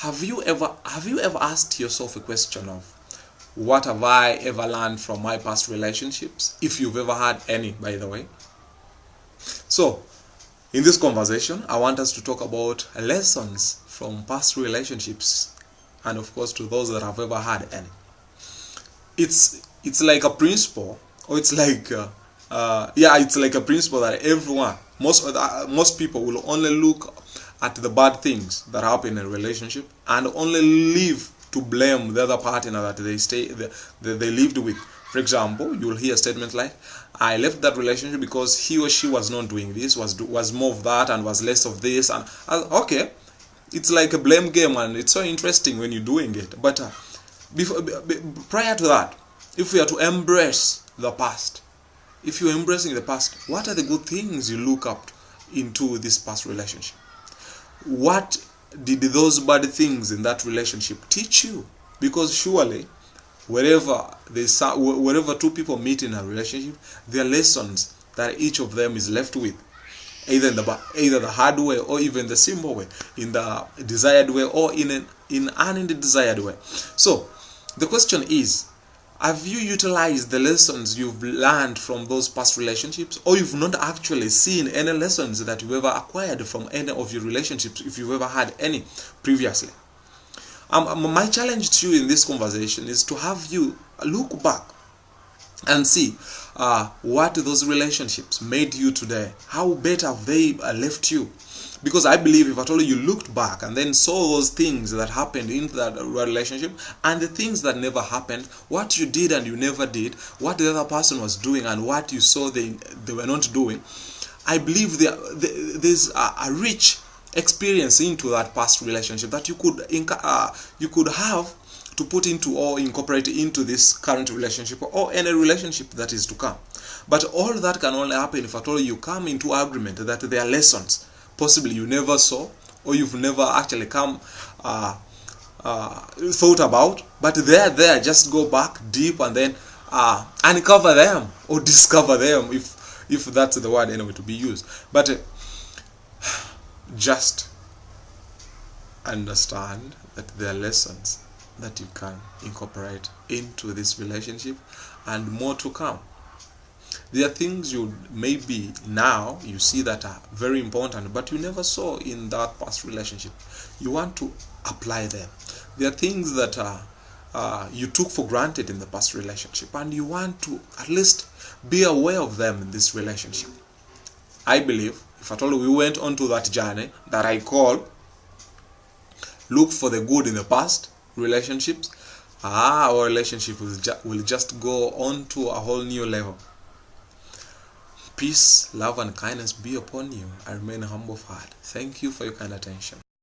Have you ever asked yourself a question of what have I ever learned from my past relationships? If you've ever had any, by the way. So, in this conversation, I want us to talk about lessons from past relationships, and of course to those that have ever had any. It's like a principle, or it's like it's like a principle that everyone, most people will only look at the bad things that happen in a relationship and only live to blame the other partner that they lived with. For example, you'll hear statements like, I left that relationship because he or she was not doing this, was more of that and was less of this. And okay, it's like a blame game, and it's so interesting when you're doing it. But prior to that, if we are to embrace the past, if you're embracing the past, what are the good things you look up into this past relationship? What did those bad things in that relationship teach you? Because surely, wherever two people meet in a relationship, there are lessons that each of them is left with, either the hard way or even the simple way, in the desired way or in an undesired way. So the question is, have you utilized the lessons you've learned from those past relationships, or you've not actually seen any lessons that you've ever acquired from any of your relationships, if you've ever had any previously? My challenge to you in this conversation is to have you look back and see what those relationships made you today. How better have they left you? Because I believe if at all you looked back and then saw those things that happened in that relationship and the things that never happened, what you did and you never did, what the other person was doing and what you saw they were not doing, I believe there's a rich experience into that past relationship that you could have to put into or incorporate into this current relationship or any relationship that is to come. But all that can only happen if at all you come into agreement that there are lessons possibly you never saw or you've never actually come thought about, but they're there. Just go back deep and then uncover them or discover them, if that's the word anyway to be used. But just understand that there are lessons that you can incorporate into this relationship and more to come. There are things you maybe now you see that are very important, but you never saw in that past relationship. You want to apply them. There are things that you took for granted in the past relationship, and you want to at least be aware of them in this relationship. I believe if at all we went onto that journey that I call look for the good in the past relationships, our relationship will just go on to a whole new level. Peace, love, and kindness be upon you. I remain humble of heart. Thank you for your kind attention.